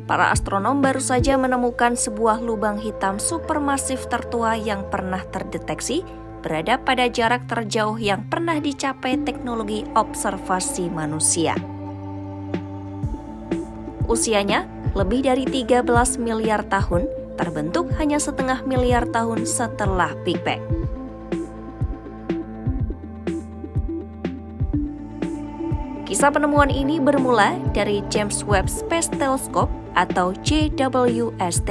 para astronom baru saja menemukan sebuah lubang hitam supermasif tertua yang pernah terdeteksi berada pada jarak terjauh yang pernah dicapai teknologi observasi manusia. Usianya lebih dari 13 miliar tahun, terbentuk hanya setengah miliar tahun setelah Big Bang. Kisah penemuan ini bermula dari James Webb Space Telescope atau JWST,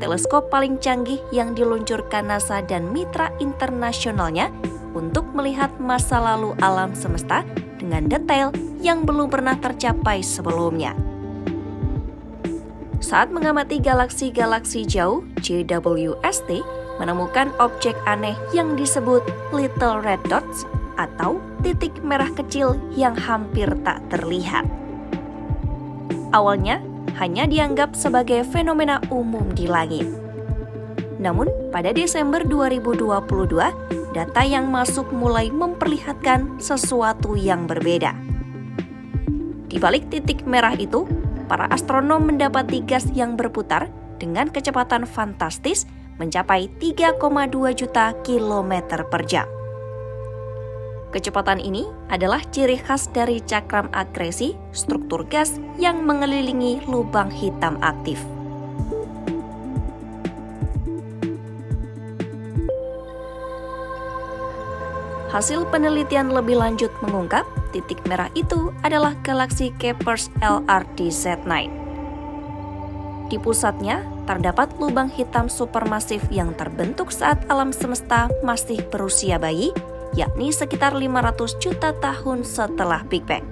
teleskop paling canggih yang diluncurkan NASA dan mitra internasionalnya untuk melihat masa lalu alam semesta dengan detail yang belum pernah tercapai sebelumnya. Saat mengamati galaksi-galaksi jauh, JWST menemukan objek aneh yang disebut Little Red Dots atau titik merah kecil yang hampir tak terlihat. Awalnya hanya dianggap sebagai fenomena umum di langit. Namun, pada Desember 2022, data yang masuk mulai memperlihatkan sesuatu yang berbeda. Di balik titik merah itu, para astronom mendapati gas yang berputar dengan kecepatan fantastis mencapai 3,2 juta kilometer per jam. Kecepatan ini adalah ciri khas dari cakram akresi, struktur gas yang mengelilingi lubang hitam aktif. Hasil penelitian lebih lanjut mengungkap, titik merah itu adalah galaksi Kepler's LRDZ9. Di pusatnya, terdapat lubang hitam supermasif yang terbentuk saat alam semesta masih berusia bayi, yakni sekitar 500 juta tahun setelah Big Bang.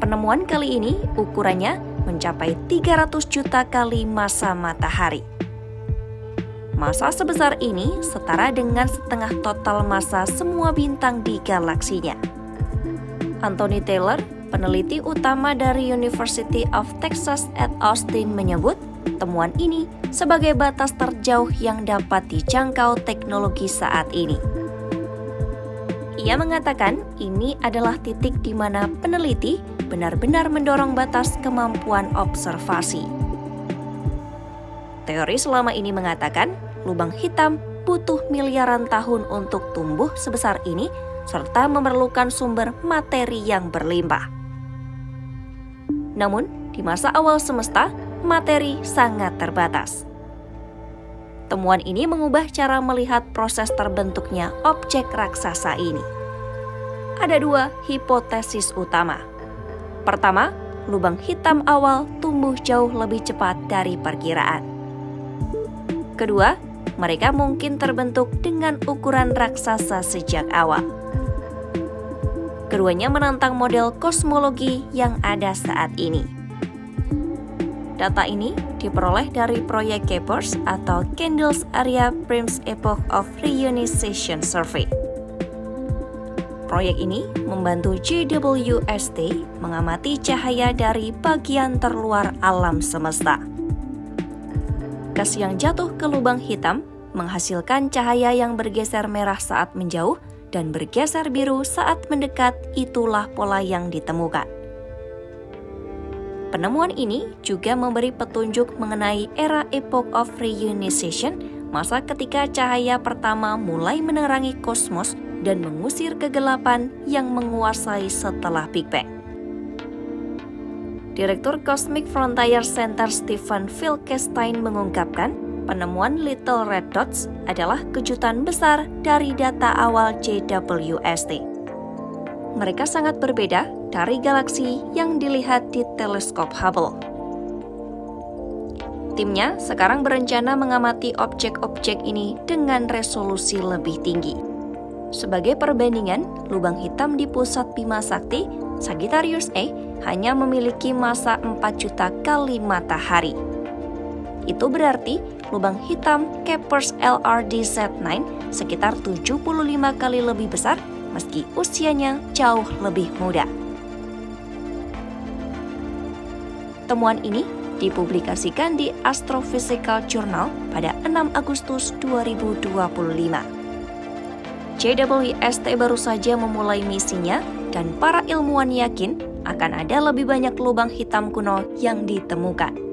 Penemuan kali ini ukurannya mencapai 300 juta kali massa matahari. Massa sebesar ini setara dengan setengah total massa semua bintang di galaksinya. Anthony Taylor, peneliti utama dari University of Texas at Austin menyebut, temuan ini sebagai batas terjauh yang dapat dijangkau teknologi saat ini. Ia mengatakan ini adalah titik di mana peneliti benar-benar mendorong batas kemampuan observasi. Teori selama ini mengatakan lubang hitam butuh miliaran tahun untuk tumbuh sebesar ini serta memerlukan sumber materi yang berlimpah. Namun, di masa awal semesta, materi sangat terbatas. Temuan ini mengubah cara melihat proses terbentuknya objek raksasa ini. Ada dua hipotesis utama. Pertama, lubang hitam awal tumbuh jauh lebih cepat dari perkiraan. Kedua, mereka mungkin terbentuk dengan ukuran raksasa sejak awal. Keduanya menantang model kosmologi yang ada saat ini. Data ini diperoleh dari proyek Kepler atau Candles Area Primes Epoch of Reionization Survey. Proyek ini membantu JWST mengamati cahaya dari bagian terluar alam semesta. Gas yang jatuh ke lubang hitam menghasilkan cahaya yang bergeser merah saat menjauh dan bergeser biru saat mendekat, itulah pola yang ditemukan. Penemuan ini juga memberi petunjuk mengenai era Epoch of Reionization, masa ketika cahaya pertama mulai menerangi kosmos dan mengusir kegelapan yang menguasai setelah Big Bang. Direktur Cosmic Frontier Center Stephen Filkestein mengungkapkan, penemuan Little Red Dots adalah kejutan besar dari data awal JWST. Mereka sangat berbeda dari galaksi yang dilihat di teleskop Hubble. Timnya sekarang berencana mengamati objek-objek ini dengan resolusi lebih tinggi. Sebagai perbandingan, lubang hitam di pusat Bima Sakti, Sagittarius A, hanya memiliki massa 4 juta kali matahari. Itu berarti lubang hitam Kepler's LRDZ9 sekitar 75 kali lebih besar meski usianya jauh lebih muda. Temuan ini dipublikasikan di Astrophysical Journal pada 6 Agustus 2025. JWST baru saja memulai misinya dan para ilmuwan yakin akan ada lebih banyak lubang hitam kuno yang ditemukan.